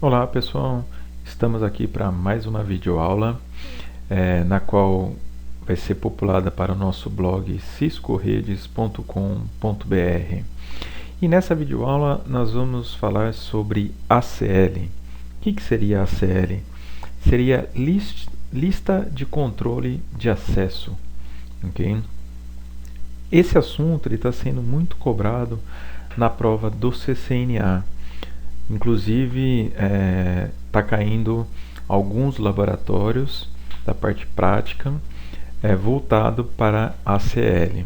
Olá pessoal, estamos aqui para mais uma videoaula na qual vai ser populada para o nosso blog ciscoredes.com.br. E nessa videoaula nós vamos falar sobre ACL. O que seria ACL? Seria lista de controle de acesso. Okay? Esse assunto está sendo muito cobrado na prova do CCNA. Inclusive, está caindo alguns laboratórios da parte prática voltado para ACL.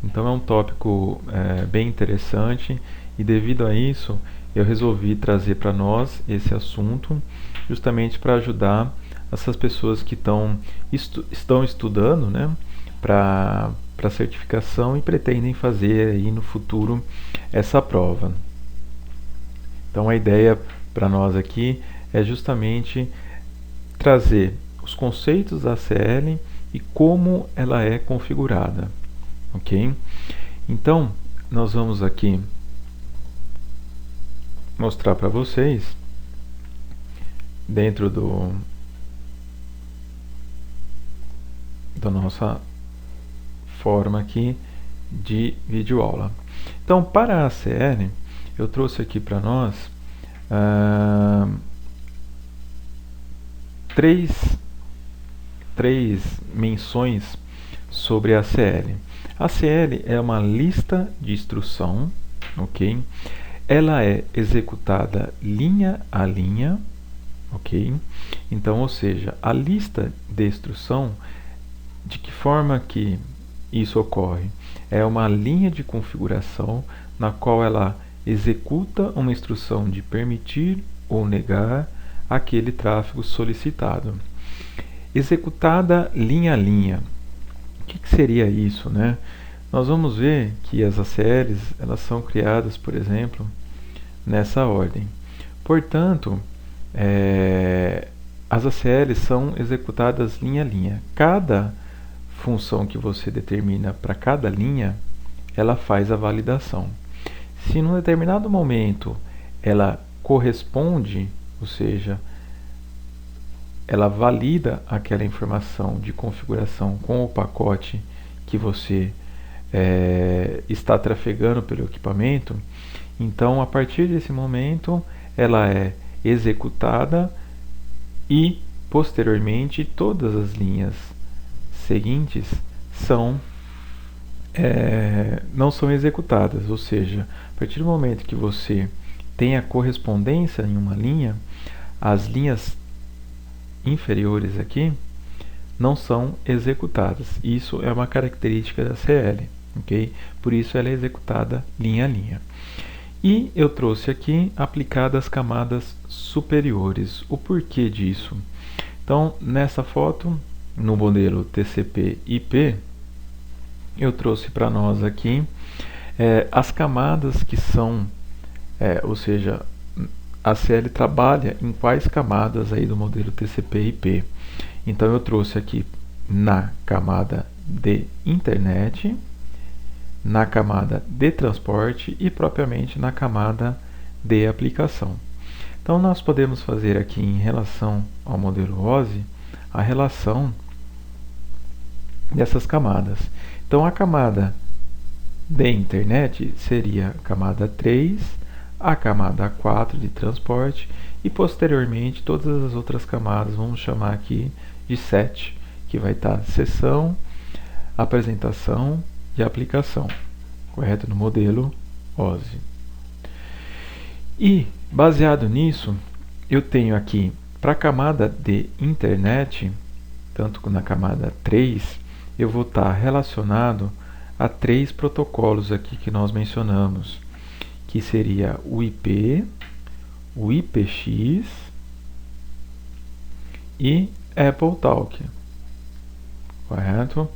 Então é um tópico bem interessante e devido a isso eu resolvi trazer para nós esse assunto justamente para ajudar essas pessoas que estão estudando, né, para certificação e pretendem fazer aí no futuro essa prova. Então a ideia para nós aqui é justamente trazer os conceitos da ACL e como ela é configurada, ok? Então nós vamos aqui mostrar para vocês dentro da nossa forma aqui de videoaula. Então para a ACL eu trouxe aqui para nós três menções sobre a ACL. A ACL é uma lista de instrução, ok? Ela é executada linha a linha, ok? Então, ou seja, a lista de instrução, de que forma que isso ocorre? É uma linha de configuração na qual ela executa uma instrução de permitir ou negar aquele tráfego solicitado. Executada linha a linha. O que seria isso, né? Nós vamos ver que as ACLs elas são criadas, por exemplo, nessa ordem. Portanto, as ACLs são executadas linha a linha. Cada função que você determina para cada linha, ela faz a validação. Se num determinado momento ela corresponde, ou seja, ela valida aquela informação de configuração com o pacote que você está trafegando pelo equipamento, então a partir desse momento ela é executada e posteriormente todas as linhas seguintes não são executadas, ou seja, a partir do momento que você tem a correspondência em uma linha, as linhas inferiores aqui não são executadas. Isso é uma característica da CL, ok? Por isso ela é executada linha a linha. E eu trouxe aqui aplicadas camadas superiores. O porquê disso? Então, nessa foto, no modelo TCP/IP, eu trouxe para nós aqui as camadas que são, ou seja, a CL trabalha em quais camadas aí do modelo TCP/IP. Então eu trouxe aqui na camada de internet, na camada de transporte e propriamente na camada de aplicação. Então nós podemos fazer aqui em relação ao modelo OSI a relação dessas camadas. Então a camada de internet seria a camada 3, a camada 4 de transporte e posteriormente todas as outras camadas vamos chamar aqui de 7, que vai estar sessão, apresentação e aplicação, correto? No modelo OSI. E baseado nisso, eu tenho aqui para a camada de internet, tanto na camada 3, eu vou estar relacionado a 3 protocolos aqui que nós mencionamos, que seria o IP, o IPX e AppleTalk, correto?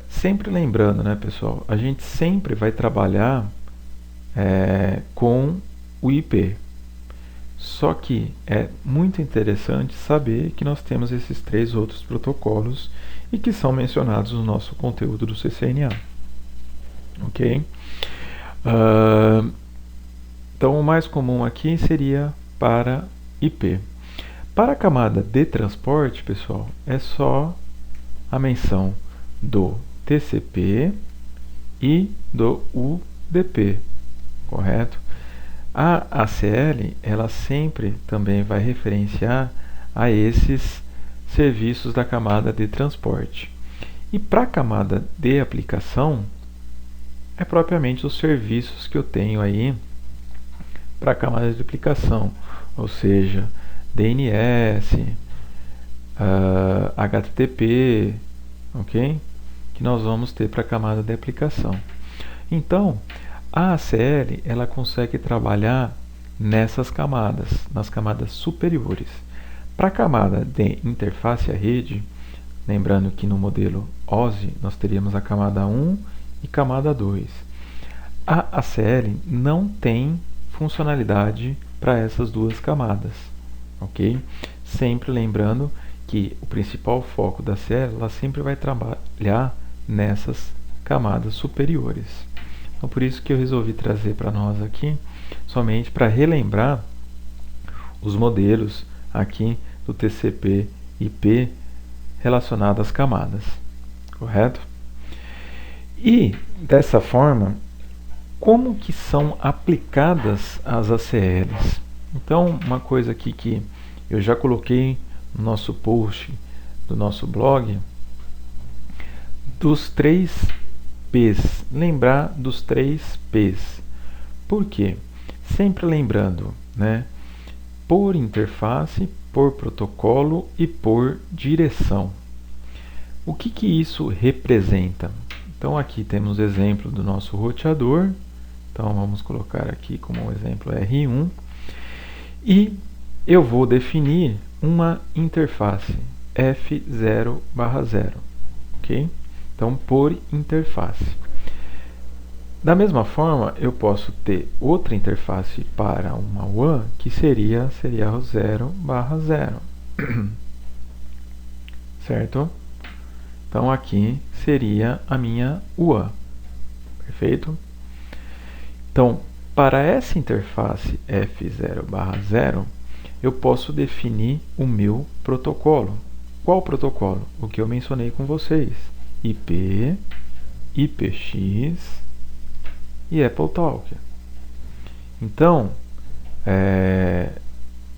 Sempre lembrando, né, pessoal, a gente sempre vai trabalhar com o IP. Só que é muito interessante saber que nós temos esses 3 outros protocolos e que são mencionados no nosso conteúdo do CCNA. Ok? Então, o mais comum aqui seria para IP. Para a camada de transporte, pessoal, é só a menção do TCP e do UDP, correto? A ACL, ela sempre também vai referenciar a esses serviços da camada de transporte. E para a camada de aplicação, é propriamente os serviços que eu tenho aí para a camada de aplicação, ou seja, DNS, HTTP, ok? Que nós vamos ter para a camada de aplicação. Então, a ACL ela consegue trabalhar nessas camadas, nas camadas superiores. Para a camada de interface à rede, lembrando que no modelo OSI nós teríamos a camada 1 e camada 2. A ACL não tem funcionalidade para essas duas camadas, ok? Sempre lembrando que o principal foco da ACL ela sempre vai trabalhar nessas camadas superiores. Então, por isso que eu resolvi trazer para nós aqui, somente para relembrar os modelos aqui do TCP/IP relacionado às camadas, correto? E, dessa forma, como que são aplicadas as ACLs? Então, uma coisa aqui que eu já coloquei no nosso post do nosso blog, dos 3 P's, lembrar dos 3 P's. Por quê? Sempre lembrando, né? Por interface, por protocolo e por direção. O que que isso representa? Então aqui temos o exemplo do nosso roteador. Então vamos colocar aqui como exemplo R1. E eu vou definir uma interface F0/0, ok? Então, por interface. Da mesma forma, eu posso ter outra interface para uma WAN, que seria o 0/0. Certo? Então, aqui seria a minha WAN. Perfeito? Então, para essa interface F0/0, eu posso definir o meu protocolo. Qual protocolo? O que eu mencionei com vocês. IP, IPX e AppleTalk. Então,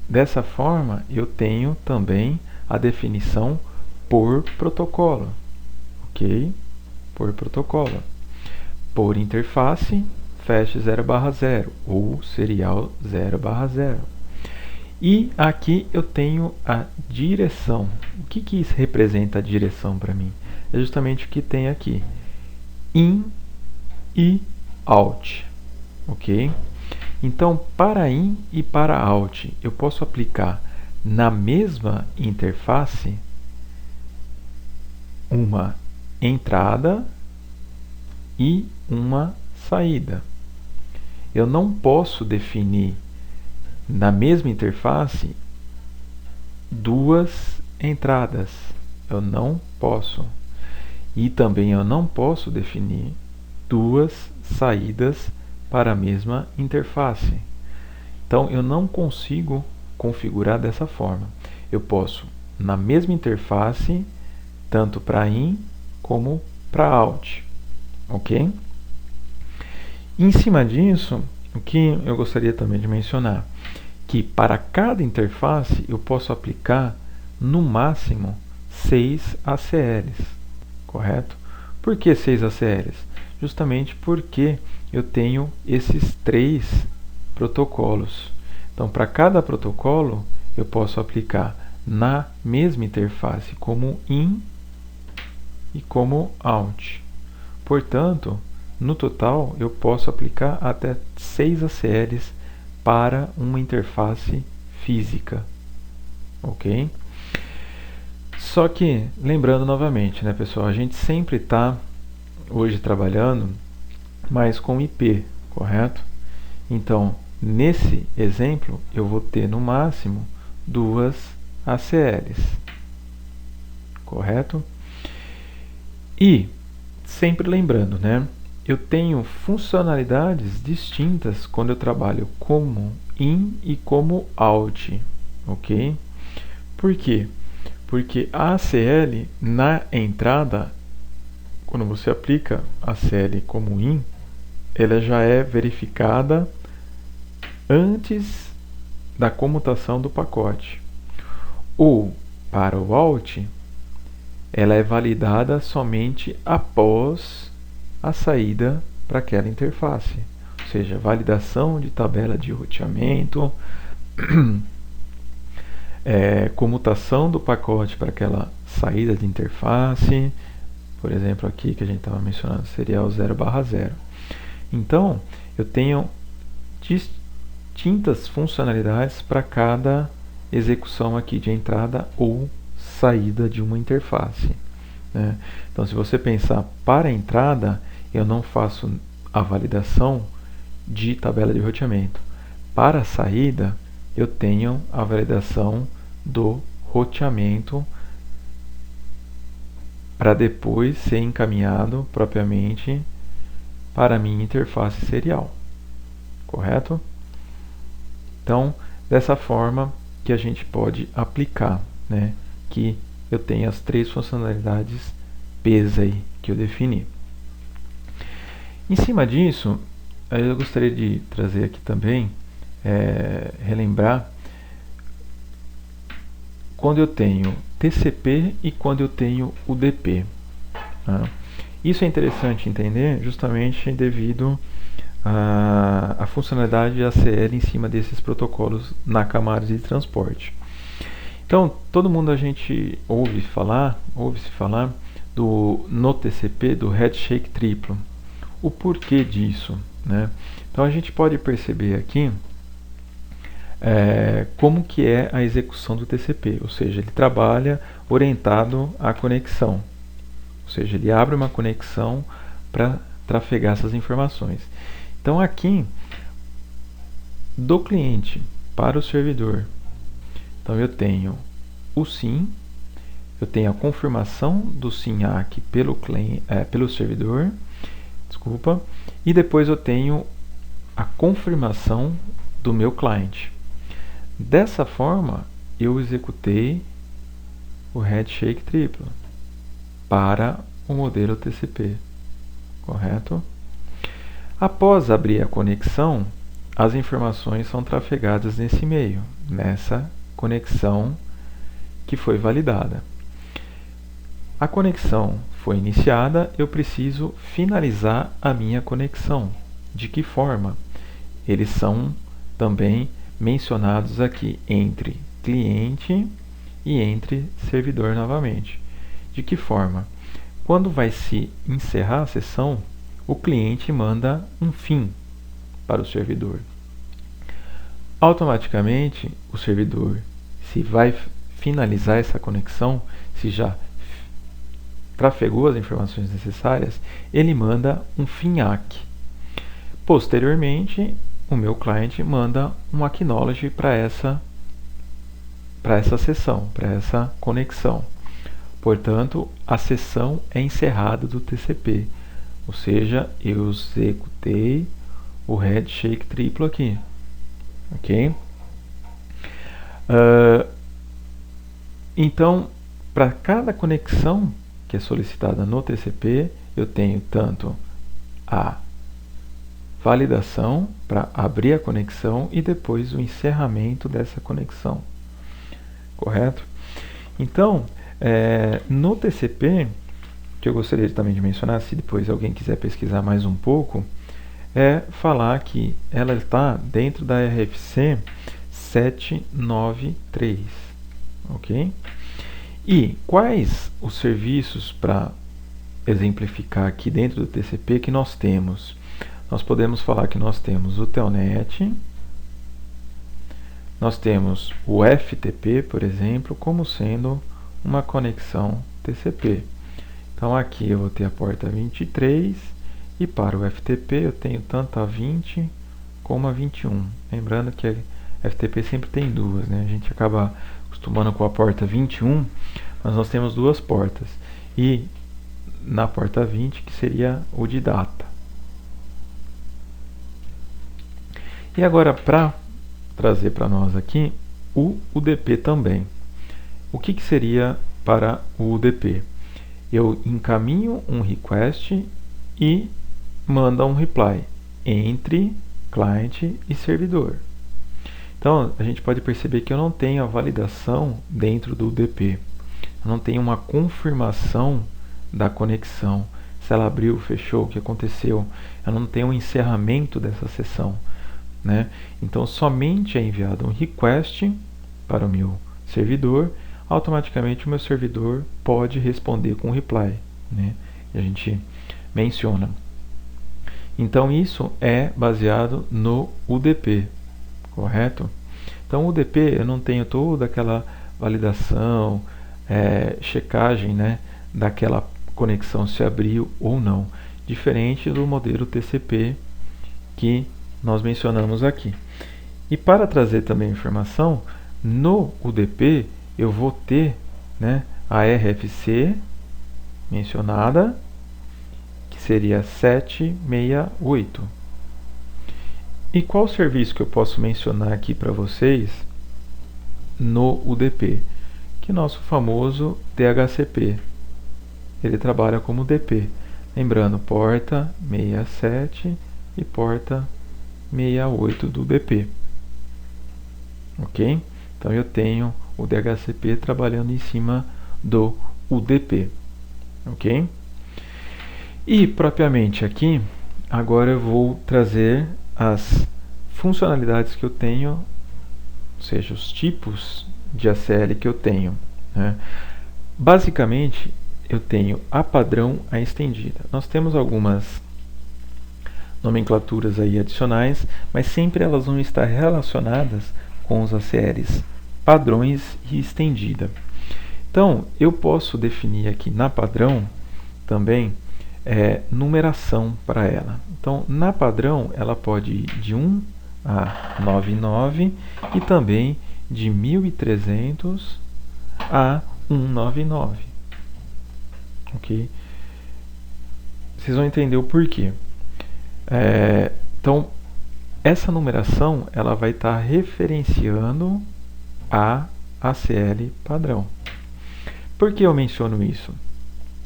dessa forma, eu tenho também a definição por protocolo, ok? Por protocolo. Por interface, fast 0/0 ou serial 0/0. E aqui eu tenho a direção. O que que isso representa a direção para mim? É justamente o que tem aqui. In e out. Ok? Então, para in e para out, eu posso aplicar na mesma interface uma entrada e uma saída. Eu não posso definir na mesma interface duas entradas. Eu não posso. E também eu não posso definir duas saídas para a mesma interface. Então eu não consigo configurar dessa forma. Eu posso, na mesma interface, tanto para in como para out. Ok? Em cima disso, o que eu gostaria também de mencionar, que para cada interface eu posso aplicar no máximo 6 ACLs, correto? Por que 6 ACLs? Justamente porque eu tenho esses 3 protocolos. Então, para cada protocolo, eu posso aplicar na mesma interface como in e como out. Portanto, no total, eu posso aplicar até 6 ACLs para uma interface física, ok? Só que, lembrando novamente, né, pessoal, a gente sempre está hoje trabalhando mais com IP, correto? Então, nesse exemplo, eu vou ter no máximo 2 ACLs, correto? E, sempre lembrando, né, eu tenho funcionalidades distintas quando eu trabalho como in e como out, ok? Por quê? Porque a ACL na entrada, quando você aplica a ACL como in, ela já é verificada antes da comutação do pacote. Ou para o out, ela é validada somente após a saída para aquela interface. Ou seja, validação de tabela de roteamento, comutação do pacote para aquela saída de interface. Por exemplo, aqui que a gente estava mencionando seria o 0/0. Então, eu tenho distintas funcionalidades para cada execução aqui de entrada ou saída de uma interface, né? Então, se você pensar para a entrada, eu não faço a validação de tabela de roteamento. Para a saída, eu tenho a validação do roteamento para depois ser encaminhado propriamente para a minha interface serial, correto? Então, dessa forma que a gente pode aplicar, né, que eu tenho as três funcionalidades P's aí que eu defini. Em cima disso, eu gostaria de trazer aqui também, relembrar, quando eu tenho TCP e quando eu tenho UDP. Tá? Isso é interessante entender justamente devido à funcionalidade de ACL em cima desses protocolos na camada de transporte. Então, todo mundo a gente ouve-se falar no TCP do handshake triplo. O porquê disso, né? Então a gente pode perceber aqui como que é a execução do TCP, ou seja, ele trabalha orientado à conexão, ou seja, ele abre uma conexão para trafegar essas informações. Então aqui, do cliente para o servidor, então eu tenho o SYN, eu tenho a confirmação do SYN-ACK pelo servidor, e depois eu tenho a confirmação do meu cliente. Dessa forma, eu executei o handshake triplo para o modelo TCP, correto? Após abrir a conexão, as informações são trafegadas nesse meio, nessa conexão que foi validada. A conexão foi iniciada, eu preciso finalizar a minha conexão. De que forma? Eles são também mencionados aqui entre cliente e entre servidor novamente. De que forma? Quando vai se encerrar a sessão, o cliente manda um fim para o servidor. Automaticamente, o servidor, se vai finalizar essa conexão, se já trafegou as informações necessárias, ele manda um FIN-ACK. Posteriormente, o meu cliente manda um acknowledge para essa sessão, para essa conexão. Portanto, a sessão é encerrada do TCP, ou seja, eu executei o handshake triplo aqui, ok? Então, para cada conexão que é solicitada no TCP, eu tenho tanto a validação para abrir a conexão e depois o encerramento dessa conexão, correto? Então, no TCP, que eu gostaria também de mencionar, se depois alguém quiser pesquisar mais um pouco, é falar que ela está dentro da RFC 793, ok? E quais os serviços, para exemplificar aqui dentro do TCP, que nós temos? Nós podemos falar que nós temos o Telnet, nós temos o FTP, por exemplo, como sendo uma conexão TCP. Então aqui eu vou ter a porta 23 e para o FTP eu tenho tanto a 20 como a 21. Lembrando que a FTP sempre tem duas, né? A gente acaba acostumando com a porta 21, mas nós temos duas portas. E na porta 20, que seria o de data, E agora, para trazer para nós aqui o UDP também. O que seria para o UDP? Eu encaminho um request e mando um reply entre cliente e servidor. Então, a gente pode perceber que eu não tenho a validação dentro do UDP. Eu não tenho uma confirmação da conexão. Se ela abriu, fechou, o que aconteceu. Eu não tenho um encerramento dessa sessão, né? Então, somente é enviado um request para o meu servidor. Automaticamente o meu servidor pode responder com reply, né? E a gente menciona. Então, isso é baseado no UDP. Correto? Então, o UDP eu não tenho toda aquela validação, checagem, né, daquela conexão se abriu ou não, diferente do modelo TCP que nós mencionamos aqui. E para trazer também informação, no UDP eu vou ter, né, a RFC mencionada, que seria 768. E qual serviço que eu posso mencionar aqui para vocês no UDP? Que nosso famoso DHCP. Ele trabalha como DP. Lembrando, porta 67 e porta 68 do DP. Ok? Então eu tenho o DHCP trabalhando em cima do UDP. Ok? E propriamente aqui, agora eu vou trazer as funcionalidades que eu tenho, ou seja, os tipos de ACL que eu tenho, né? Basicamente, eu tenho a padrão, a estendida. Nós temos algumas nomenclaturas aí adicionais, mas sempre elas vão estar relacionadas com os ACLs padrões e estendida. Então, eu posso definir aqui na padrão também numeração para ela. Então, na padrão, ela pode ir de 1 a 99 e também de 1300 a 199. Ok? Vocês vão entender o porquê. Então, essa numeração ela vai estar referenciando a ACL padrão. Por que eu menciono isso?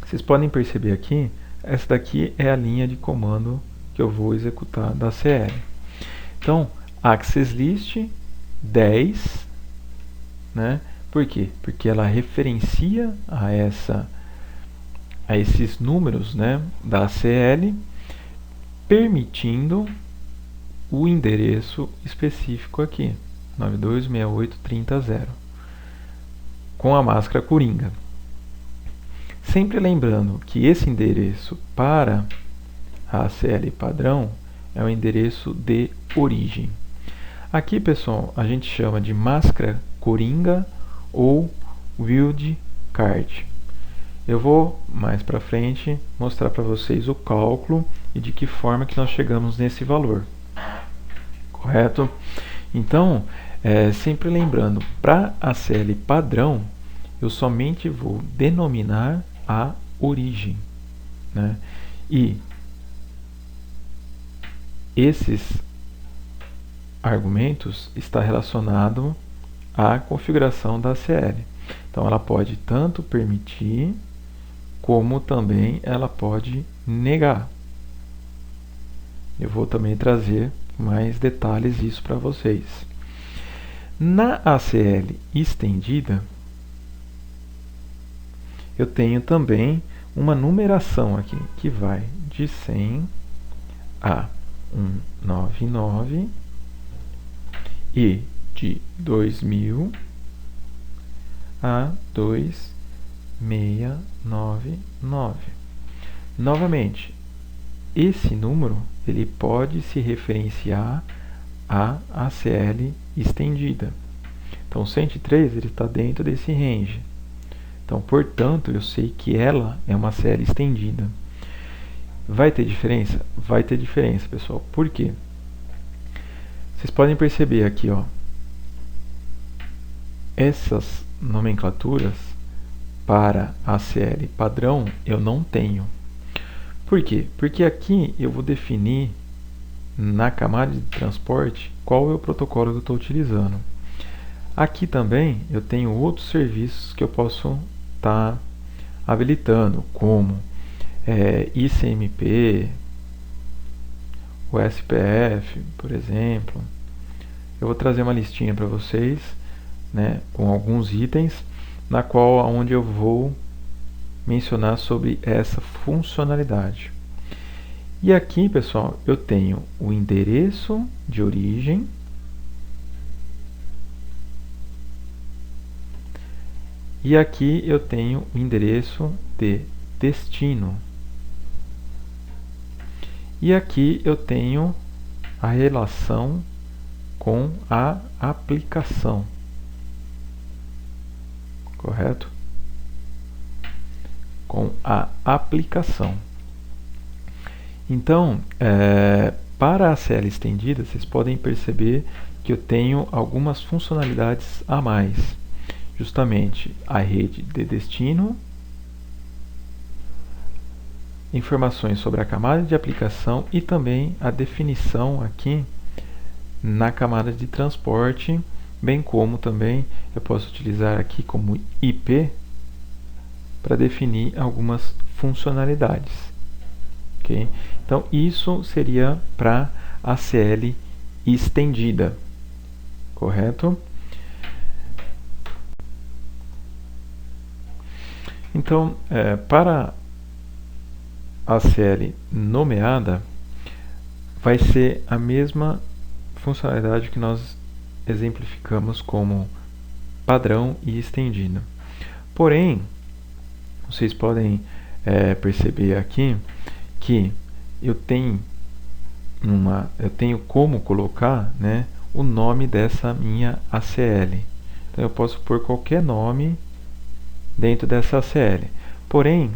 Vocês podem perceber aqui, essa daqui é a linha de comando que eu vou executar da ACL. Então, access list 10, né? Por quê? Porque ela referencia a esses números, né, da ACL, permitindo o endereço específico aqui, 926830.0, com a máscara coringa. Sempre lembrando que esse endereço para a ACL padrão é o endereço de origem. Aqui, pessoal, a gente chama de máscara coringa ou wildcard. Eu vou mais para frente mostrar para vocês o cálculo e de que forma que nós chegamos nesse valor. Correto? Então, sempre lembrando, para a ACL padrão, eu somente vou denominar a origem, né? E esses argumentos está relacionado à configuração da ACL. Então ela pode tanto permitir como também ela pode negar. Eu vou também trazer mais detalhes disso para vocês. Na ACL estendida, eu tenho também uma numeração aqui que vai de 100 a 199 e de 2000 a 2699. Novamente, esse número ele pode se referenciar à ACL estendida. Então, 103 ele está dentro desse range. Então, portanto, eu sei que ela é uma ACL estendida. Vai ter diferença? Vai ter diferença, pessoal. Por quê? Vocês podem perceber aqui, ó, essas nomenclaturas para ACL padrão eu não tenho. Por quê? Porque aqui eu vou definir na camada de transporte qual é o protocolo que eu estou utilizando. Aqui também eu tenho outros serviços que eu posso estar habilitando, como ICMP, o SPF, por exemplo. Eu vou trazer uma listinha para vocês, né, com alguns itens, na qual onde eu vou mencionar sobre essa funcionalidade. E aqui, pessoal, eu tenho o endereço de origem, e aqui eu tenho o endereço de destino. E aqui eu tenho a relação com a aplicação. Correto? Com a aplicação. Então, para a ACL estendida, vocês podem perceber que eu tenho algumas funcionalidades a mais. Justamente a rede de destino, informações sobre a camada de aplicação e também a definição aqui na camada de transporte, bem como também eu posso utilizar aqui como IP para definir algumas funcionalidades. Okay? Então, isso seria para a ACL estendida, correto? Então, para a ACL nomeada, vai ser a mesma funcionalidade que nós exemplificamos como padrão e estendida. Porém, vocês podem perceber aqui que eu tenho como colocar, né, o nome dessa minha ACL. Então eu posso pôr qualquer nome dentro dessa ACL. Porém,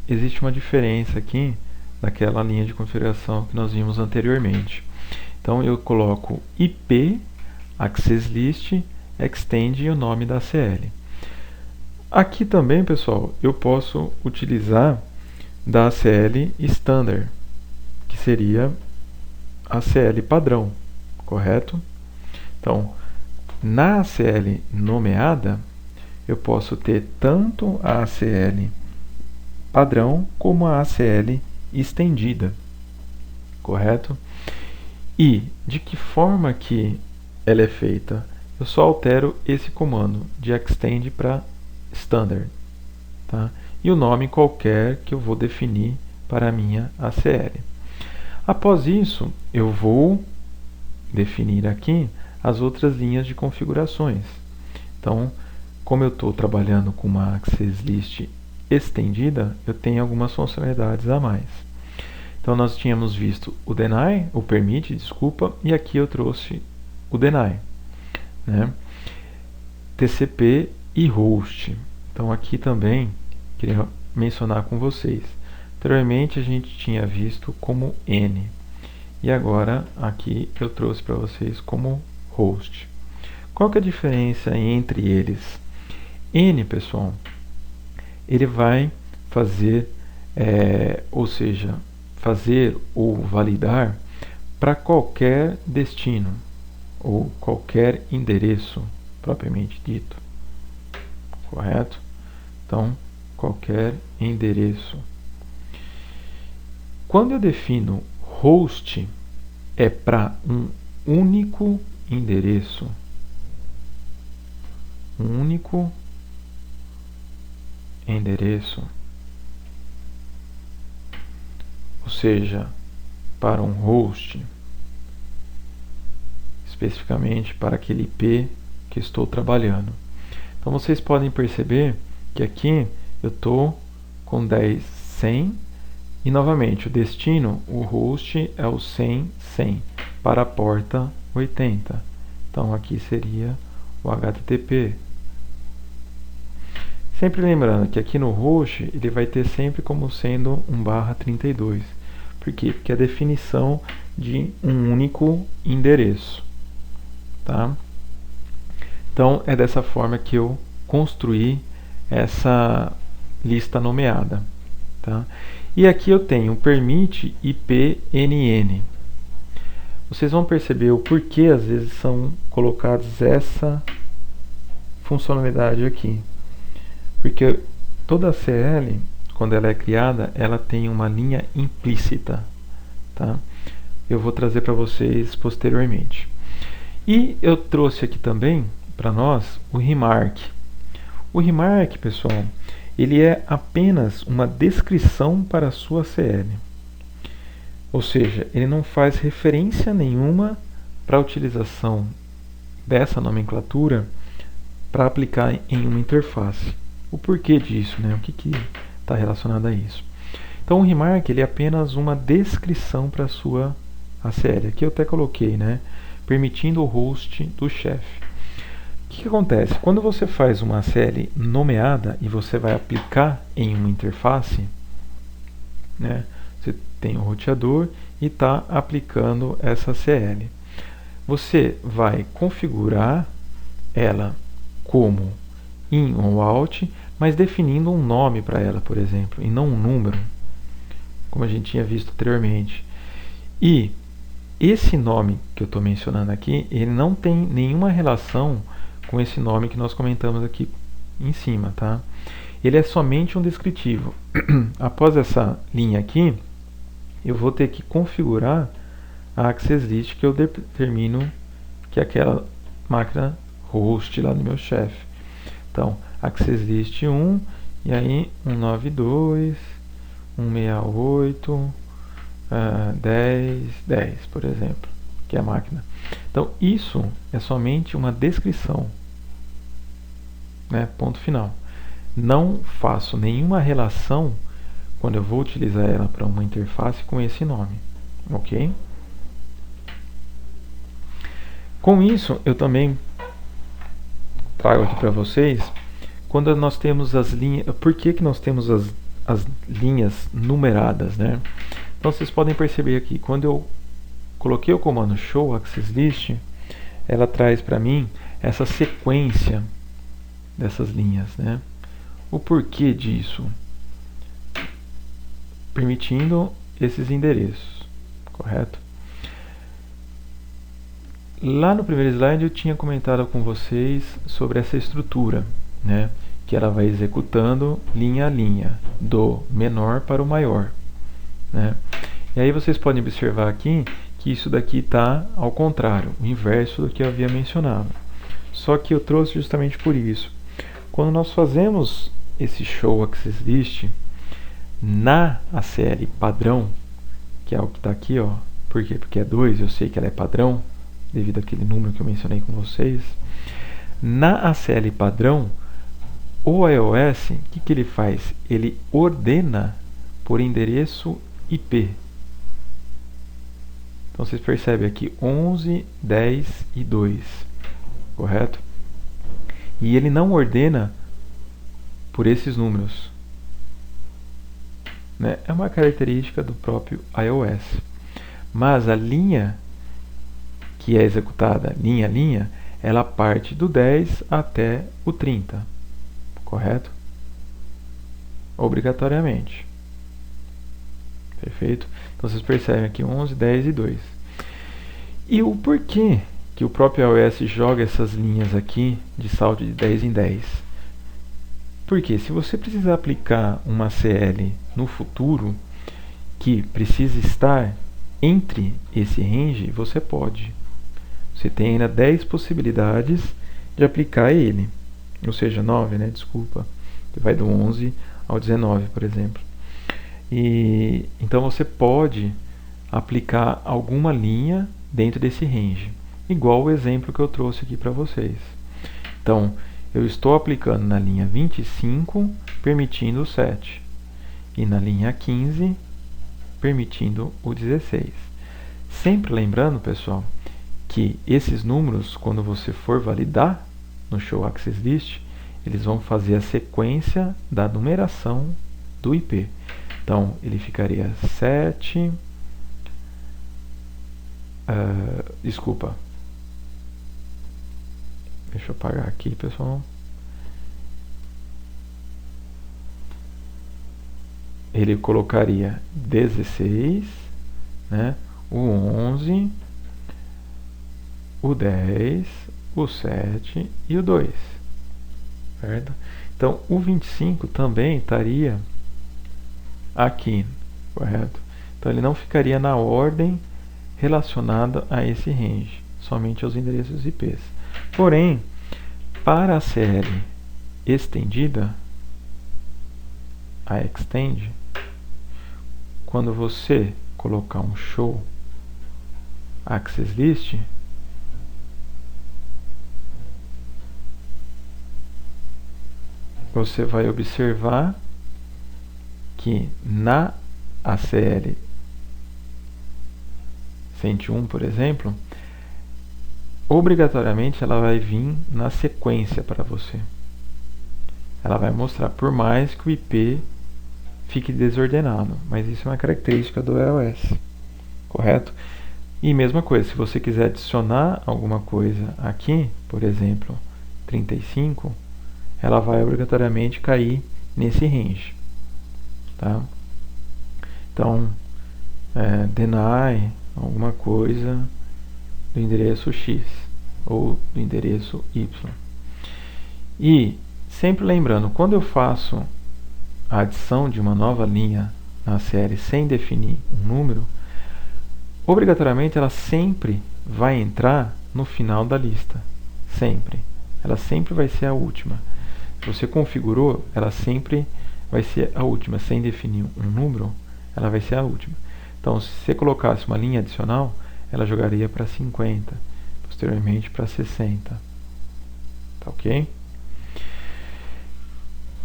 existe uma diferença aqui daquela linha de configuração que nós vimos anteriormente. Então eu coloco IP, Access List, Extend e o nome da ACL. Aqui também, pessoal, eu posso utilizar da ACL Standard, que seria a ACL padrão, correto? Então, na ACL nomeada, eu posso ter tanto a ACL padrão como a ACL estendida, correto? E de que forma que ela é feita? Eu só altero esse comando de extend para standard, tá? E o nome qualquer que eu vou definir para a minha ACL. Após isso, eu vou definir aqui as outras linhas de configurações. Então, como eu estou trabalhando com uma Access List estendida, eu tenho algumas funcionalidades a mais. Então, nós tínhamos visto o deny, o permit, desculpa, e aqui eu trouxe o deny, né? TCP e host. Então, aqui também queria mencionar com vocês. Anteriormente, a gente tinha visto como N, e agora aqui eu trouxe para vocês como host. Qual que é a diferença entre eles? N, pessoal, ele vai fazer, ou seja, fazer ou validar para qualquer destino ou qualquer endereço propriamente dito, correto? Então, qualquer endereço. Quando eu defino host, é para um único endereço, um único endereço, ou seja, para um host, especificamente para aquele IP que estou trabalhando. Então vocês podem perceber que aqui eu estou com 10.100 e novamente o destino, o host é o 100.100 para a porta 80. Então aqui seria o HTTP. Sempre lembrando que aqui no host ele vai ter sempre como sendo um /32. Por quê? Porque é a definição de um único endereço. Tá? Então é dessa forma que eu construí essa lista nomeada. Tá? E aqui eu tenho permit IPNN. vocês vão perceber o porquê às vezes são colocados essa funcionalidade aqui. Porque toda CL, quando ela é criada, ela tem uma linha implícita, tá? Eu vou trazer para vocês posteriormente. E eu trouxe aqui também para nós o remark. O remark, pessoal, ele é apenas uma descrição para a sua CL. Ou seja, ele não faz referência nenhuma para a utilização dessa nomenclatura para aplicar em uma interface. O porquê disso, né? O que está relacionado a isso? Então o remark ele é apenas uma descrição para a sua ACL. Aqui eu até coloquei, né? Permitindo o host do chefe. O que acontece? Quando você faz uma ACL nomeada e você vai aplicar em uma interface, né? Você tem o roteador e está aplicando essa ACL. Você vai configurar ela como in ou out, mas definindo um nome para ela, por exemplo, e não um número, como a gente tinha visto anteriormente. E esse nome que eu estou mencionando aqui, ele não tem nenhuma relação com esse nome que nós comentamos aqui em cima, tá? Ele é somente um descritivo. Após essa linha aqui, eu vou ter que configurar a access list que eu determino que é aquela máquina host lá do meu chefe. Então, access list 1, e aí 192, 168, 10, por exemplo, que é a máquina. Então, isso é somente uma descrição, né? Ponto final. Não faço nenhuma relação quando eu vou utilizar ela para uma interface com esse nome, ok? Com isso, eu também trago aqui para vocês quando nós temos as linhas. Por que nós temos as linhas numeradas, né? Então vocês podem perceber aqui, quando eu coloquei o comando show access list, ela traz para mim essa sequência dessas linhas, né? O porquê disso? Permitindo esses endereços, correto? Lá no primeiro slide eu tinha comentado com vocês sobre essa estrutura, né? Que ela vai executando linha a linha, do menor para o maior, né? E aí vocês podem observar aqui que isso daqui está ao contrário, o inverso do que eu havia mencionado. Só que eu trouxe justamente por isso. Quando nós fazemos esse show access list na ACL padrão, que é o que está aqui, ó, por quê? Porque é 2, eu sei que ela é padrão, devido àquele número que eu mencionei com vocês. Na ACL padrão, o iOS, o que ele faz? Ele ordena por endereço IP. Então vocês percebem aqui 11, 10 e 2, correto? E ele não ordena por esses números, né? É uma característica do próprio iOS. Mas a linha que é executada linha a linha, ela parte do 10 até o 30, correto? Obrigatoriamente. Perfeito? Então vocês percebem aqui 11, 10 e 2. E o porquê que o próprio iOS joga essas linhas aqui de salto de 10 em 10? Porque se você precisar aplicar uma CL no futuro que precisa estar entre esse range, você pode. Você tem ainda 10 possibilidades de aplicar ele. Ou seja, 9, né? Desculpa. Que vai do 11 ao 19, por exemplo. E então você pode aplicar alguma linha dentro desse range. Igual o exemplo que eu trouxe aqui para vocês. Então, eu estou aplicando na linha 25, permitindo o 7. E na linha 15, permitindo o 16. Sempre lembrando, pessoal, que esses números, quando você for validar no show access list, eles vão fazer a sequência da numeração do IP. Então, ele ficaria 7... desculpa. Deixa eu apagar aqui, pessoal. Ele colocaria 16, né, o 11, o 10, o 7 e o 2. Certo? Então, o 25 também estaria aqui, correto? Então, ele não ficaria na ordem relacionada a esse range, somente aos endereços IPs. Porém, para a CL estendida, a extend, quando você colocar um show access list, você vai observar que na ACL 101, por exemplo, obrigatoriamente ela vai vir na sequência para você. Ela vai mostrar, por mais que o IP fique desordenado, mas isso é uma característica do iOS, correto? E mesma coisa, se você quiser adicionar alguma coisa aqui, por exemplo, 35, ela vai obrigatoriamente cair nesse range, tá? Então, deny alguma coisa do endereço X ou do endereço Y. E sempre lembrando, quando eu faço a adição de uma nova linha na série sem definir um número, obrigatoriamente ela sempre vai entrar no final da lista. Sempre. Ela sempre vai ser a última. Se você configurou, ela sempre vai ser a última. Sem definir um número, ela vai ser a última. Então, se você colocasse uma linha adicional, ela jogaria para 50, posteriormente para 60. Tá ok?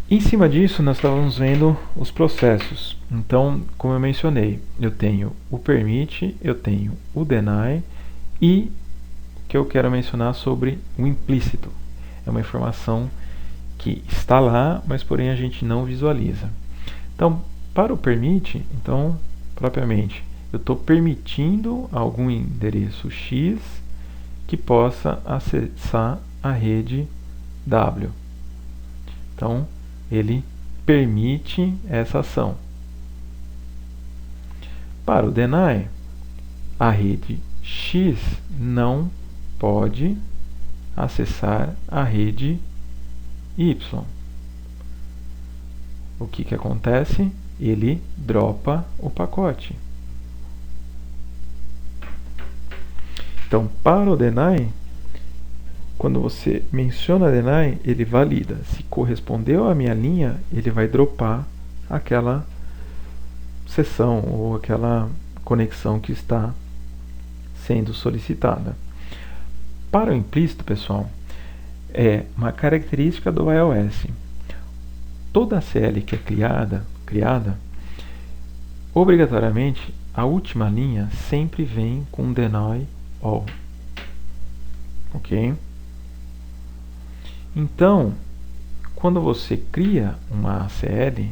Em cima disso, nós estávamos vendo os processos. Então, como eu mencionei, eu tenho o permit, eu tenho o deny e o que eu quero mencionar sobre o implícito. É uma informação que está lá, mas porém a gente não visualiza. Então, para o permit, então, propriamente, eu estou permitindo algum endereço X que possa acessar a rede W. Então, ele permite essa ação. Para o deny, a rede X não pode acessar a rede Y. O que acontece? Ele dropa o pacote. Então, para o deny, quando você menciona deny, ele valida. Se correspondeu à minha linha, ele vai dropar aquela sessão ou aquela conexão que está sendo solicitada. Para o implícito, pessoal, é uma característica do iOS. Toda CL que é criada, obrigatoriamente, a última linha sempre vem com deny all. Ok? Então, quando você cria uma ACL,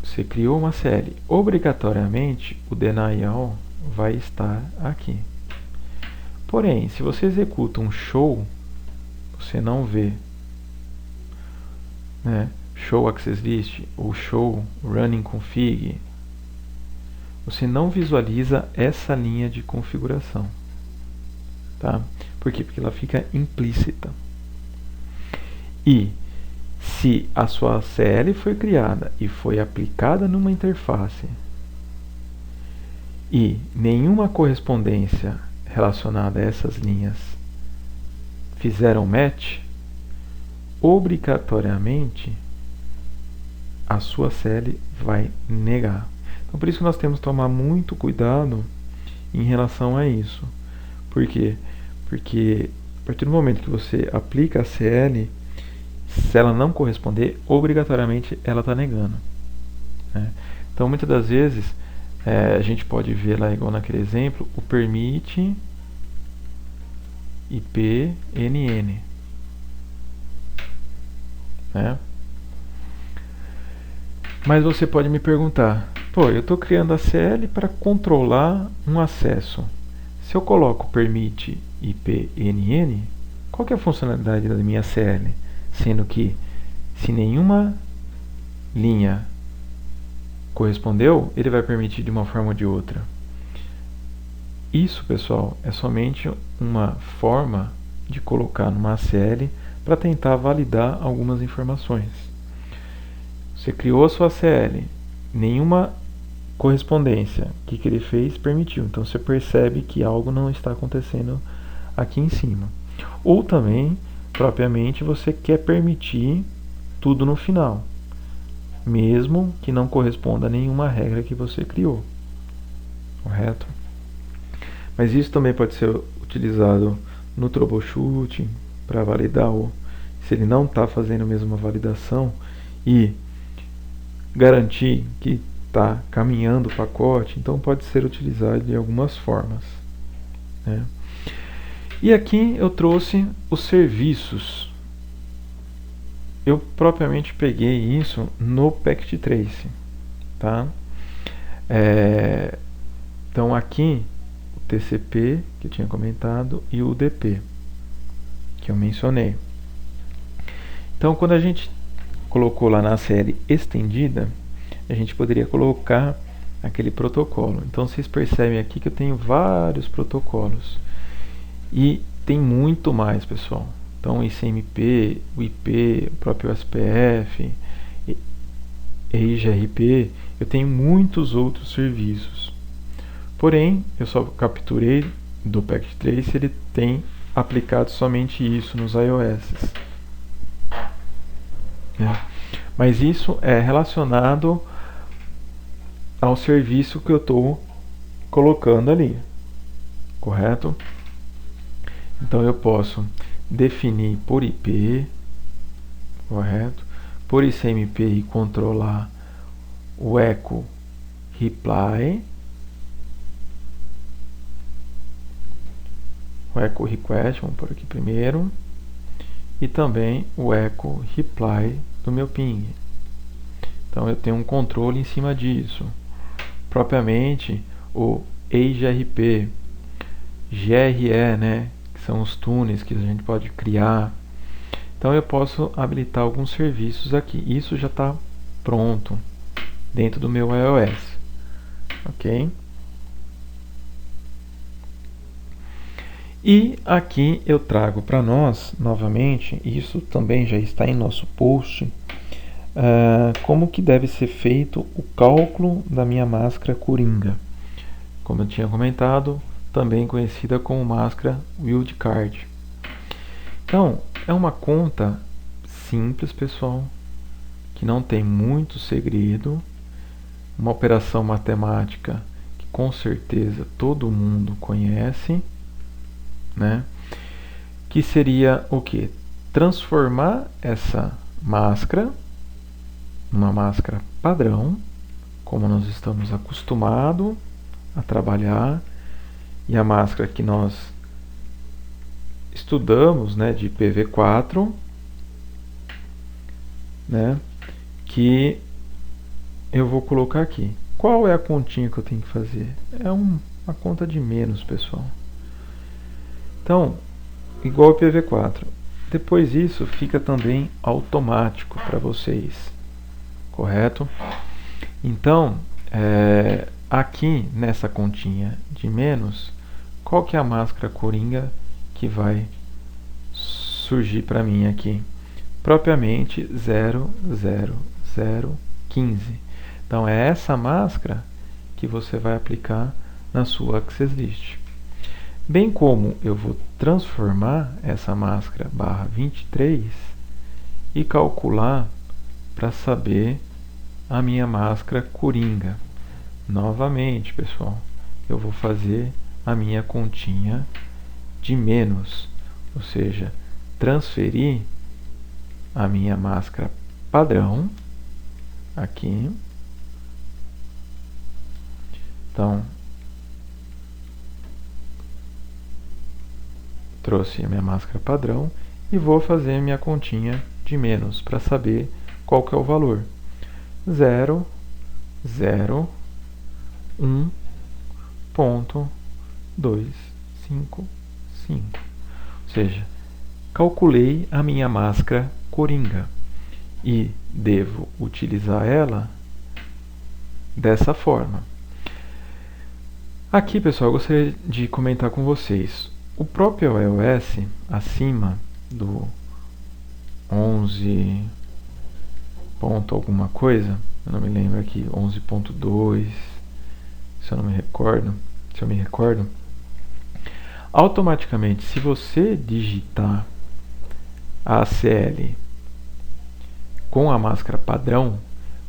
você criou uma ACL, obrigatoriamente o deny all vai estar aqui. Porém, se você executa um show, você não vê, né, show access list ou show running config, você não visualiza essa linha de configuração. Tá? Por quê? Porque ela fica implícita. E se a sua CL foi criada e foi aplicada numa interface e nenhuma correspondência relacionada a essas linhas fizeram match, obrigatoriamente a sua CL vai negar. Então, por isso que nós temos que tomar muito cuidado em relação a isso. Por quê? Porque a partir do momento que você aplica a CL, se ela não corresponder, obrigatoriamente ela está negando. Né? Então, muitas das vezes, a gente pode ver lá, igual naquele exemplo, o permit IPNN. Né? Mas você pode me perguntar, pô, eu estou criando a CL para controlar um acesso. Se eu coloco permit IPNN, qual que é a funcionalidade da minha CL? Sendo que, se nenhuma linha correspondeu, ele vai permitir de uma forma ou de outra. isso, pessoal, é somente uma forma de colocar numa ACL para tentar validar algumas informações. Você criou a sua ACL, nenhuma correspondência. O que ele fez permitiu. Então você percebe que algo não está acontecendo aqui em cima. Ou também, propriamente, você quer permitir tudo no final, mesmo que não corresponda a nenhuma regra que você criou. Correto? Mas isso também pode ser utilizado no troubleshooting para validar se ele não está fazendo a mesma validação e garantir que está caminhando o pacote. Então pode ser utilizado de algumas formas, né? E aqui eu trouxe os serviços. Eu propriamente peguei isso no Packet Trace, tá? Então aqui o TCP que eu tinha comentado e o UDP que eu mencionei. Então quando a gente colocou lá na série estendida, a gente poderia colocar aquele protocolo. Então vocês percebem aqui que eu tenho vários protocolos e tem muito mais, pessoal. Então ICMP, o IP, o próprio SPF, EIGRP, eu tenho muitos outros serviços. Porém, eu só capturei do Packet Trace, ele tem aplicado somente isso nos iOS. Mas isso é relacionado ao serviço que eu estou colocando ali, correto? Então eu posso definir por IP, correto? Por ICMP e controlar o echo reply, o echo request, vamos por aqui primeiro, e também o echo reply do meu ping. Então eu tenho um controle em cima disso. Propriamente o EIGRP, GRE, né, que são os túneis que a gente pode criar. Então eu posso habilitar alguns serviços aqui. Isso já está pronto dentro do meu iOS, ok? E aqui eu trago para nós novamente, isso também já está em nosso post, como que deve ser feito o cálculo da minha máscara coringa. Como eu tinha comentado, também conhecida como máscara wildcard. Então, é uma conta simples, pessoal, que não tem muito segredo, uma operação matemática que com certeza todo mundo conhece, né? Que seria o que? Transformar essa máscara numa máscara padrão, como nós estamos acostumados a trabalhar, e a máscara que nós estudamos, né, de IPv4, né, que eu vou colocar aqui. Qual é a continha que eu tenho que fazer? É uma conta de menos, pessoal. Então, igual IPv4. Depois disso, fica também automático para vocês, correto? Então, aqui nessa continha de menos, qual que é a máscara coringa que vai surgir para mim aqui? Propriamente 00015. Então é essa máscara que você vai aplicar na sua Access List. Bem como eu vou transformar essa máscara /23 e calcular para saber a minha máscara coringa. Novamente, pessoal, eu vou fazer a minha continha de menos, ou seja, transferir a minha máscara padrão aqui. Então, trouxe a minha máscara padrão e vou fazer a minha continha de menos para saber qual que é o valor. 0,01.255. Ou seja, calculei a minha máscara coringa e devo utilizar ela dessa forma. Aqui, pessoal, eu gostaria de comentar com vocês. O próprio iOS, acima do 11 ponto alguma coisa, eu não me lembro aqui, 11.2, se eu me recordo, automaticamente, se você digitar a ACL com a máscara padrão,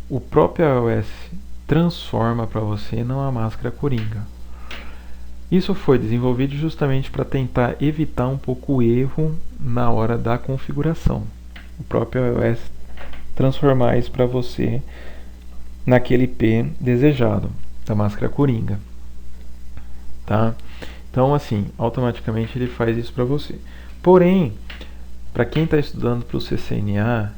o próprio iOS transforma para você numa máscara coringa. Isso foi desenvolvido justamente para tentar evitar um pouco o erro na hora da configuração. O próprio iOS transformar isso para você naquele IP desejado da máscara coringa, tá? Então, assim, automaticamente ele faz isso para você. Porém, para quem está estudando para o CCNA,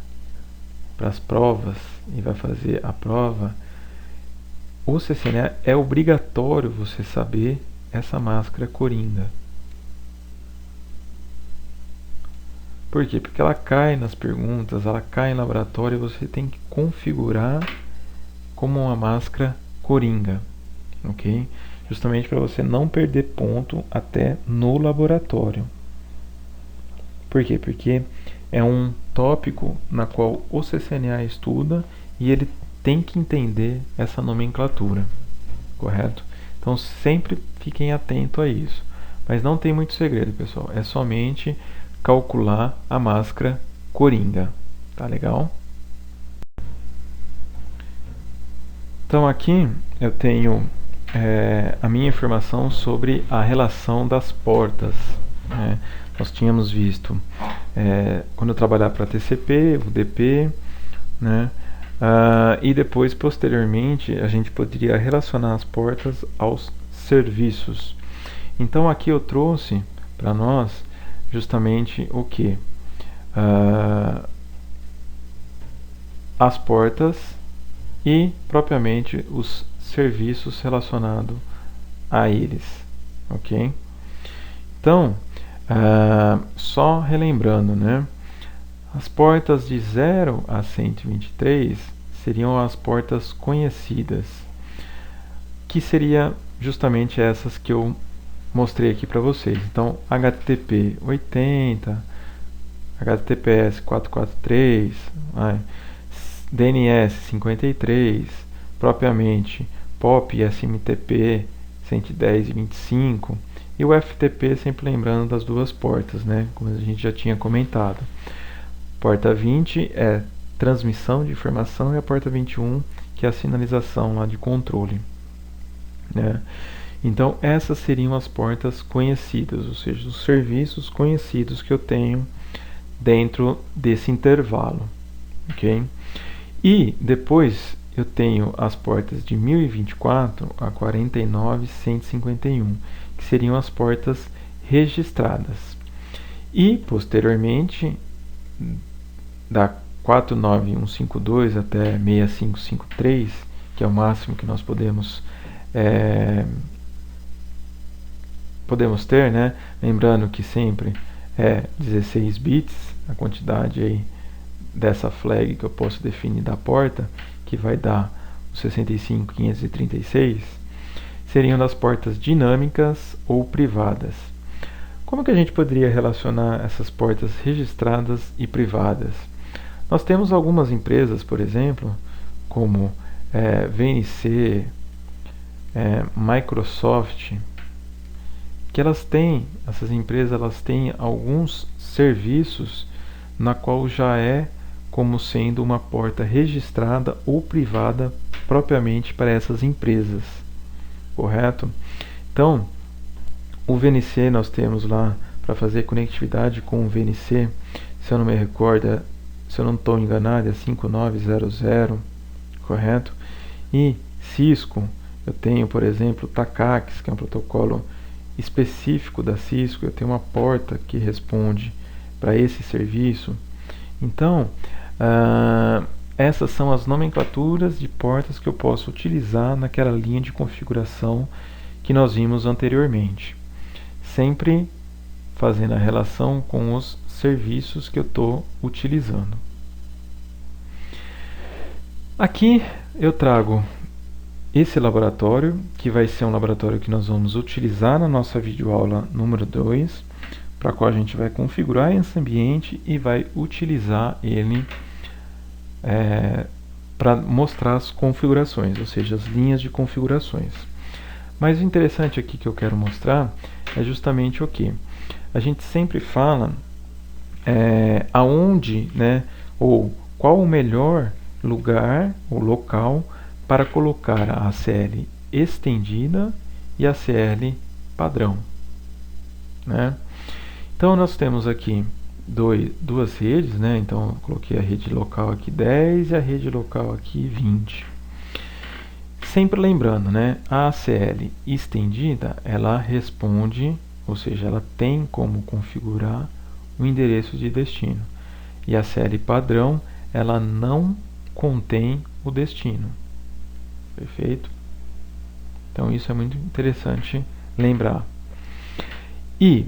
para as provas e vai fazer a prova, o CCNA é obrigatório você saber essa máscara coringa. Por quê? Porque ela cai nas perguntas, ela cai em laboratório e você tem que configurar como uma máscara coringa, ok? Justamente para você não perder ponto até no laboratório. Por quê? Porque é um tópico na qual o CCNA estuda e ele tem que entender essa nomenclatura, correto? Então sempre fiquem atentos a isso. Mas não tem muito segredo, pessoal. É somente calcular a máscara coringa. Tá legal? Então aqui eu tenho a minha informação sobre a relação das portas. Nós tínhamos visto quando eu trabalhar para TCP, UDP, né? E depois, posteriormente, a gente poderia relacionar as portas aos serviços. Então aqui eu trouxe para nós justamente o que? As portas e propriamente os serviços relacionados a eles, ok? Então, só relembrando, né? As portas de 0 a 123 seriam as portas conhecidas, que seria justamente essas que eu mostrei aqui para vocês. Então, HTTP 80, HTTPS 443, DNS 53, propriamente POP e SMTP 110 e 25, e o FTP, sempre lembrando das duas portas, né? Como a gente já tinha comentado. Porta 20 é transmissão de informação e a porta 21 que é a sinalização lá de controle, né? Então essas seriam as portas conhecidas, ou seja, os serviços conhecidos que eu tenho dentro desse intervalo, ok? E depois eu tenho as portas de 1024 a 49151, que seriam as portas registradas. E posteriormente da 49152 até 6553, que é o máximo que nós podemos ter, né? Lembrando que sempre é 16 bits a quantidade aí dessa flag que eu posso definir da porta, que vai dar o 65536, seriam das portas dinâmicas ou privadas. Como que a gente poderia relacionar essas portas registradas e privadas? Nós temos algumas empresas, por exemplo, como VNC, Microsoft, que essas empresas elas têm alguns serviços na qual já é como sendo uma porta registrada ou privada propriamente para essas empresas, correto? Então, o VNC nós temos lá para fazer conectividade com o VNC, se eu não me recordo, se eu não estou enganado, é 5900, correto? E Cisco, eu tenho, por exemplo, TACAX, que é um protocolo específico da Cisco, eu tenho uma porta que responde para esse serviço. Então, essas são as nomenclaturas de portas que eu posso utilizar naquela linha de configuração que nós vimos anteriormente, sempre fazendo a relação com os serviços que eu estou utilizando. Aqui eu trago esse laboratório, que vai ser um laboratório que nós vamos utilizar na nossa videoaula número 2, para a qual a gente vai configurar esse ambiente e vai utilizar ele para mostrar as configurações, ou seja, as linhas de configurações. Mas o interessante aqui que eu quero mostrar é justamente o que? A gente sempre fala aonde, né, ou qual o melhor lugar ou local para colocar a ACL estendida e a ACL padrão, né? Então nós temos aqui duas redes, né? Então eu coloquei a rede local aqui 10 e a rede local aqui 20. Sempre lembrando, né? A ACL estendida, ela responde, ou seja, ela tem como configurar o endereço de destino. E a ACL padrão, ela não contém o destino. Perfeito? Então isso é muito interessante lembrar. E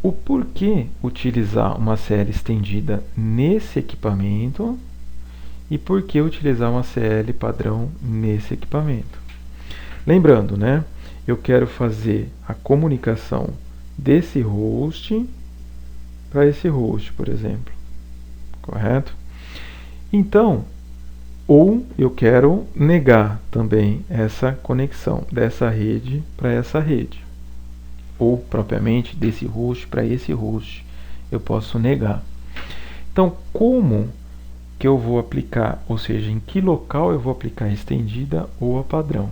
o porquê utilizar uma ACL estendida nesse equipamento e por que utilizar uma ACL padrão nesse equipamento. Lembrando, né? Eu quero fazer a comunicação desse host para esse host, por exemplo. Correto? Então, ou eu quero negar também essa conexão dessa rede para essa rede. Ou propriamente desse host para esse host. Eu posso negar. Então, como que eu vou aplicar, ou seja, em que local eu vou aplicar a estendida ou a padrão?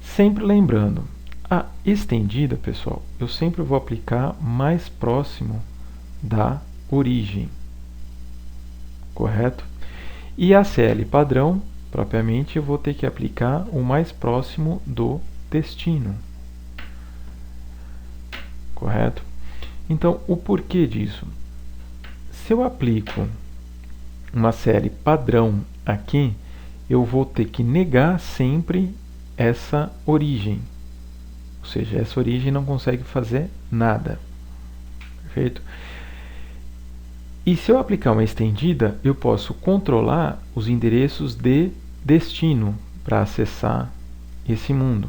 Sempre lembrando, a estendida, pessoal, eu sempre vou aplicar mais próximo da origem. Correto? E a ACL padrão, propriamente, eu vou ter que aplicar o mais próximo do destino. Correto? Então, o porquê disso? Se eu aplico uma ACL padrão aqui, eu vou ter que negar sempre essa origem. Ou seja, essa origem não consegue fazer nada. Perfeito? E se eu aplicar uma estendida, eu posso controlar os endereços de destino para acessar esse mundo,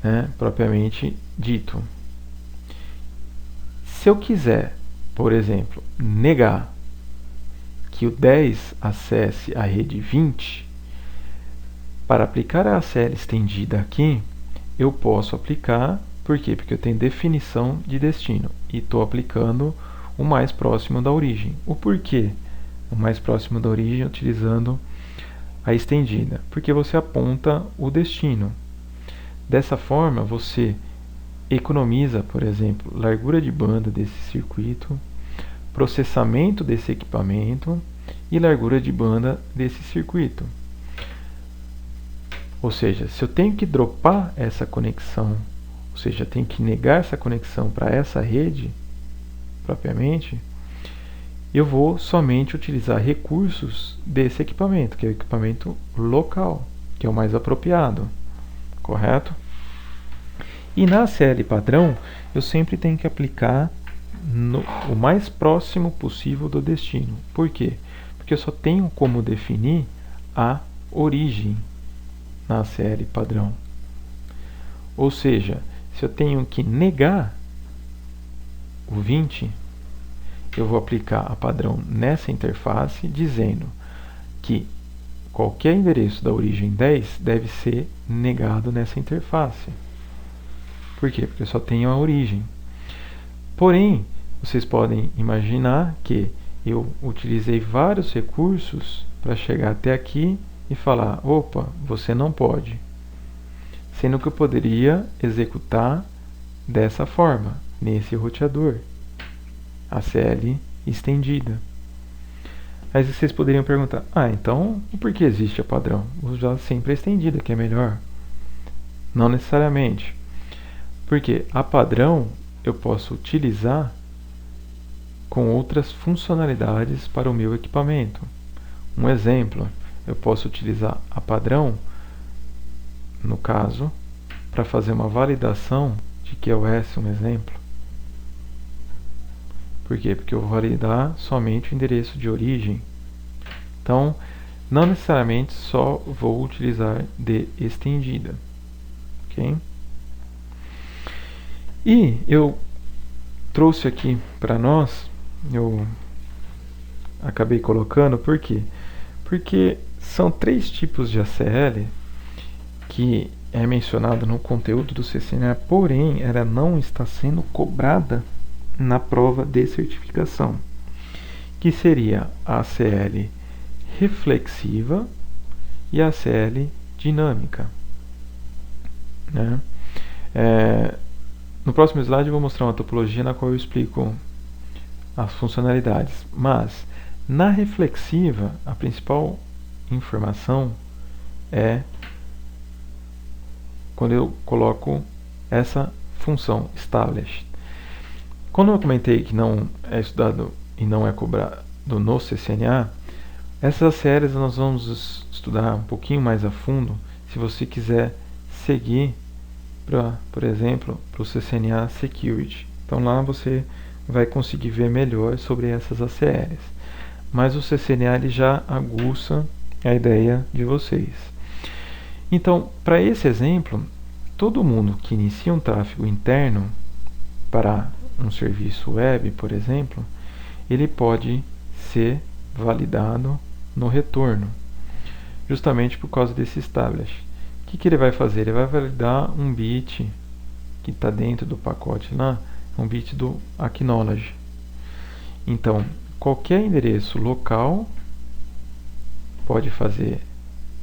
né, propriamente dito. Se eu quiser, por exemplo, negar que o 10 acesse a rede 20, para aplicar a ACL estendida aqui, eu posso aplicar, por quê? Porque eu tenho definição de destino e estou aplicando o mais próximo da origem. O porquê o mais próximo da origem utilizando a estendida? Porque você aponta o destino. Dessa forma, você economiza, por exemplo, largura de banda desse circuito, processamento desse equipamento e largura de banda desse circuito. Ou seja, se eu tenho que dropar essa conexão, ou seja, tenho que negar essa conexão para essa rede, propriamente, eu vou somente utilizar recursos desse equipamento, que é o equipamento local, que é o mais apropriado, correto? E na ACL padrão, eu sempre tenho que aplicar o mais próximo possível do destino. Por quê? Porque eu só tenho como definir a origem na ACL padrão. Ou seja, se eu tenho que negar o 20, eu vou aplicar a padrão nessa interface, dizendo que qualquer endereço da origem 10 deve ser negado nessa interface. Por quê? Porque eu só tenho a origem. Porém, vocês podem imaginar que eu utilizei vários recursos para chegar até aqui e falar, opa, você não pode. Sendo que eu poderia executar dessa forma, nesse roteador, ACL estendida. Aí vocês poderiam perguntar, então por que existe a padrão? Vou usar sempre a estendida, que é melhor. Não necessariamente. Porque a padrão eu posso utilizar com outras funcionalidades para o meu equipamento. Um exemplo, eu posso utilizar a padrão, no caso, para fazer uma validação de QoS, um exemplo. Por quê? Porque eu vou validar somente o endereço de origem. Então, Não necessariamente só vou utilizar de estendida. Ok? E eu trouxe aqui para nós, eu acabei colocando, por quê? Porque são 3 tipos de ACL que é mencionado no conteúdo do CCNA, porém ela não está sendo cobrada na prova de certificação, que seria a ACL reflexiva e a ACL dinâmica, né? No próximo slide eu vou mostrar uma topologia na qual eu explico as funcionalidades, mas na reflexiva a principal informação é quando eu coloco essa função establish. Quando eu comentei que não é estudado e não é cobrado no CCNA, essas séries nós vamos estudar um pouquinho mais a fundo se você quiser seguir, por exemplo, para o CCNA Security. Então lá você vai conseguir ver melhor sobre essas ACLs. Mas o CCNA ele já aguça a ideia de vocês. Então, para esse exemplo, todo mundo que inicia um tráfego interno para um serviço web, por exemplo, ele pode ser validado no retorno, justamente por causa desse establish. O que ele vai fazer? Ele vai validar um bit que está dentro do pacote lá, um bit do acknowledge. Então, qualquer endereço local pode fazer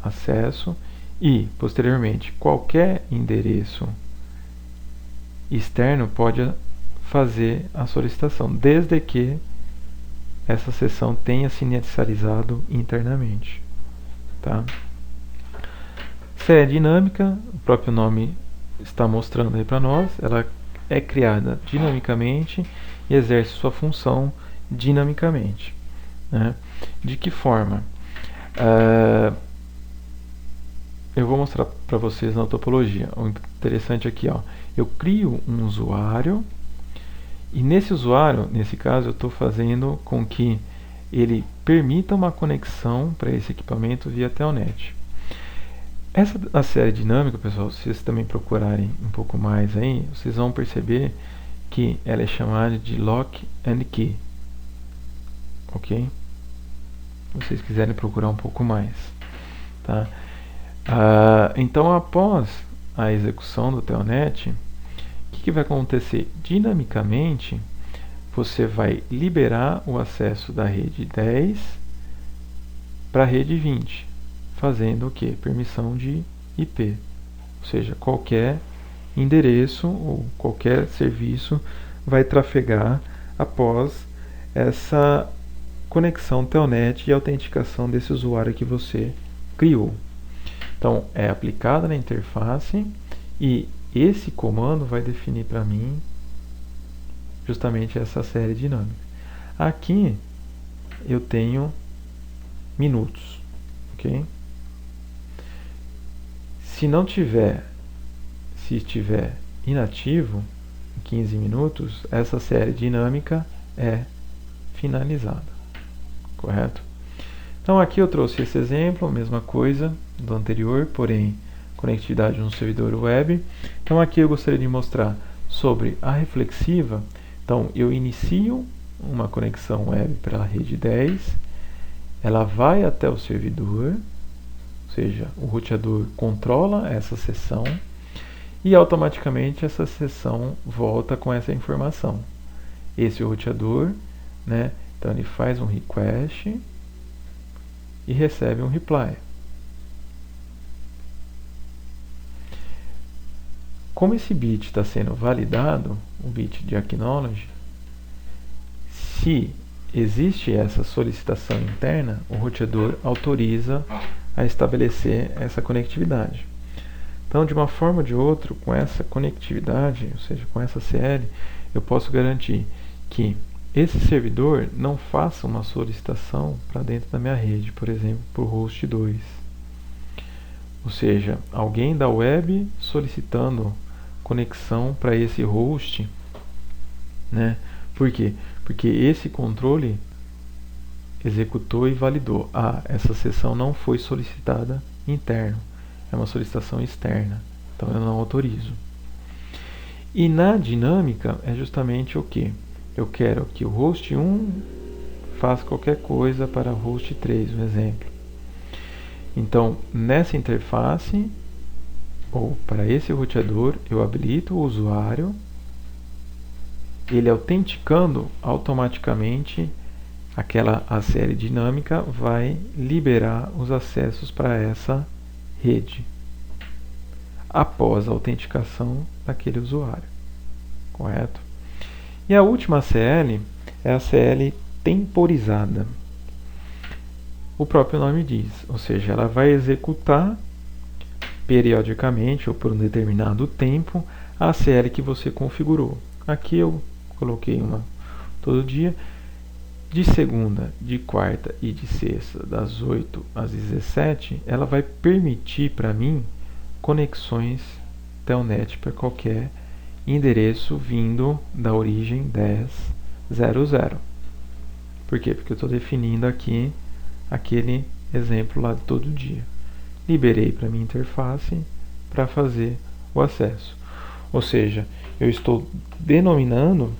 acesso e, posteriormente, qualquer endereço externo pode fazer a solicitação, desde que essa sessão tenha se inicializado internamente. Tá? Se é dinâmica, o próprio nome está mostrando aí para nós, ela é criada dinamicamente e exerce sua função dinamicamente. Né? De que forma? Eu vou mostrar para vocês na topologia. O interessante aqui, ó, eu crio um usuário e nesse usuário, nesse caso, eu estou fazendo com que ele permita uma conexão para esse equipamento via Telnet. Essa a série dinâmica, pessoal, se vocês também procurarem um pouco mais aí, vocês vão perceber que ela é chamada de Lock and Key. Ok? Se vocês quiserem procurar um pouco mais. Tá? Então, após a execução do Telnet, o que vai acontecer? Dinamicamente, você vai liberar o acesso da rede 10 para a rede 20, fazendo o que? Permissão de IP. Ou seja, qualquer endereço ou qualquer serviço vai trafegar após essa conexão Telnet e autenticação desse usuário que você criou. Então, é aplicada na interface e esse comando vai definir para mim justamente essa série dinâmica. Aqui eu tenho minutos, ok? Se estiver inativo, em 15 minutos, essa série dinâmica é finalizada, correto? Então aqui eu trouxe esse exemplo, a mesma coisa do anterior, porém conectividade no servidor web. Então aqui eu gostaria de mostrar sobre a reflexiva. Então eu inicio uma conexão web para a rede 10, ela vai até o servidor, ou seja, o roteador controla essa sessão e automaticamente essa sessão volta com essa informação. Esse é o roteador, né? Então ele faz um request e recebe um reply. Como esse bit está sendo validado, o bit de acknowledge, se existe essa solicitação interna, o roteador autoriza a estabelecer essa conectividade. Então, de uma forma ou de outra, com essa conectividade, ou seja, com essa CL, eu posso garantir que esse servidor não faça uma solicitação para dentro da minha rede, por exemplo, para o host 2. Ou seja, alguém da web solicitando conexão para esse host, né? Por quê? Porque esse controle executou e validou. Essa sessão não foi solicitada interno, é uma solicitação externa, então eu não autorizo. E na dinâmica é justamente o que? Eu quero que o host 1 faça qualquer coisa para o host 3, um exemplo. Então, nessa interface, ou para esse roteador, eu habilito o usuário, ele autenticando automaticamente aquela ACL dinâmica vai liberar os acessos para essa rede após a autenticação daquele usuário, correto? E a última ACL é a ACL temporizada. O próprio nome diz, ou seja, ela vai executar periodicamente ou por um determinado tempo a ACL que você configurou. Aqui eu coloquei uma todo dia, de segunda, de quarta e de sexta, das 8 às 17, ela vai permitir para mim conexões Telnet para qualquer endereço vindo da origem 10.00. Por quê? Porque eu estou definindo aqui aquele exemplo lá de todo dia. Liberei para minha interface para fazer o acesso. Ou seja, eu estou denominando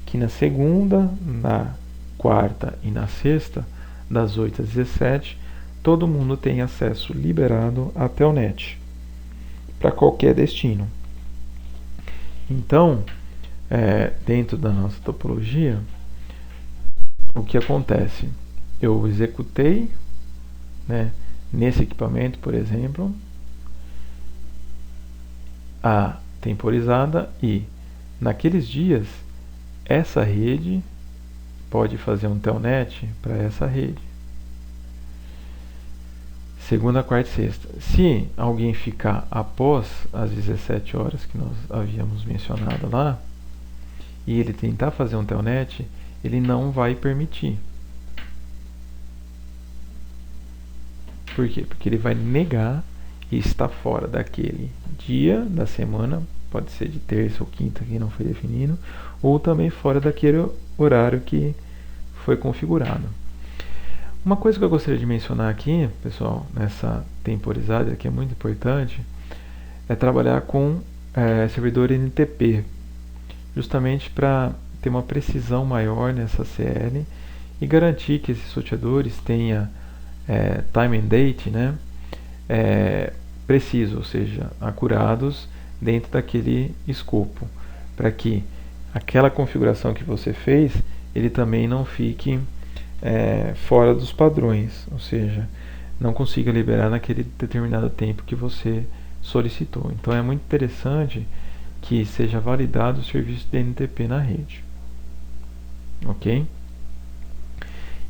que na segunda, na quarta e na sexta, das 8 às 17, todo mundo tem acesso liberado à Telnet para qualquer destino. Então, dentro da nossa topologia, o que acontece? Eu executei, né, nesse equipamento, por exemplo, a temporizada e naqueles dias essa rede pode fazer um telnet para essa rede. Segunda, quarta e sexta. Se alguém ficar após as 17 horas que nós havíamos mencionado lá, e ele tentar fazer um telnet, ele não vai permitir. Por quê? Porque ele vai negar e está fora daquele dia da semana, pode ser de terça ou quinta que não foi definido, ou também fora daquele horário que foi configurado. Uma coisa que eu gostaria de mencionar aqui, pessoal, nessa temporizada, que é muito importante, é trabalhar com servidor NTP, justamente para ter uma precisão maior nessa CL e garantir que esses roteadores tenham time and date, né, preciso, ou seja, acurados dentro daquele escopo, para que aquela configuração que você fez, ele também não fique fora dos padrões, ou seja, não consiga liberar naquele determinado tempo que você solicitou. Então é muito interessante que seja validado o serviço de NTP na rede. Ok?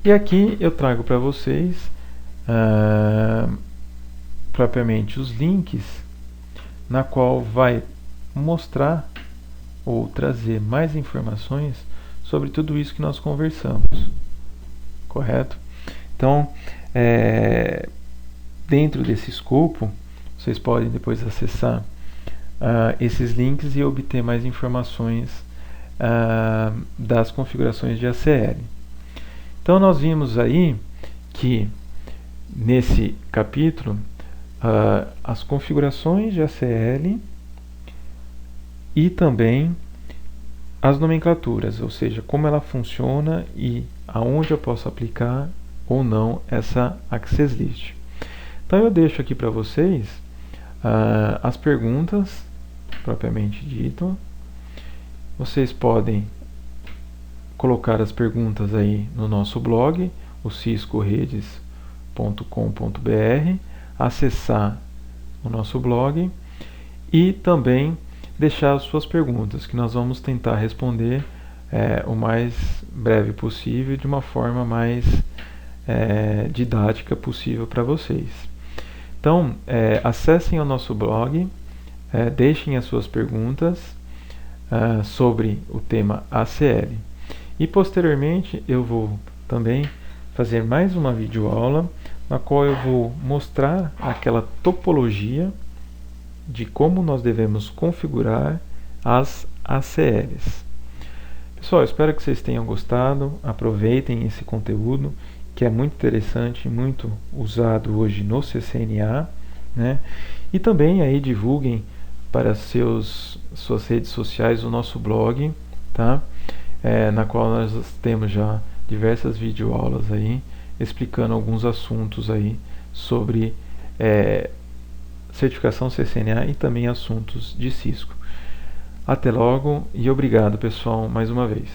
E aqui eu trago para vocês propriamente os links na qual vai mostrar ou trazer mais informações sobre tudo isso que nós conversamos, correto? Então, dentro desse escopo, vocês podem depois acessar esses links e obter mais informações das configurações de ACL. Então, nós vimos aí que nesse capítulo as configurações de ACL e também as nomenclaturas, ou seja, como ela funciona e aonde eu posso aplicar ou não essa Access List. Então eu deixo aqui para vocês as perguntas propriamente dito. Vocês podem colocar as perguntas aí no nosso blog, o ciscoredes.com.br, acessar o nosso blog e também deixar as suas perguntas, que nós vamos tentar responder o mais breve possível, de uma forma mais didática possível para vocês. Então, acessem o nosso blog, deixem as suas perguntas sobre o tema ACL. E posteriormente eu vou também fazer mais uma videoaula na qual eu vou mostrar aquela topologia de como nós devemos configurar as ACLs. Pessoal, espero que vocês tenham gostado, aproveitem esse conteúdo que é muito interessante, muito usado hoje no CCNA, né? E também aí divulguem para suas redes sociais o nosso blog, tá? Na qual nós temos já diversas videoaulas aí explicando alguns assuntos aí sobre certificação CCNA e também assuntos de Cisco. Até logo e obrigado, pessoal, mais uma vez.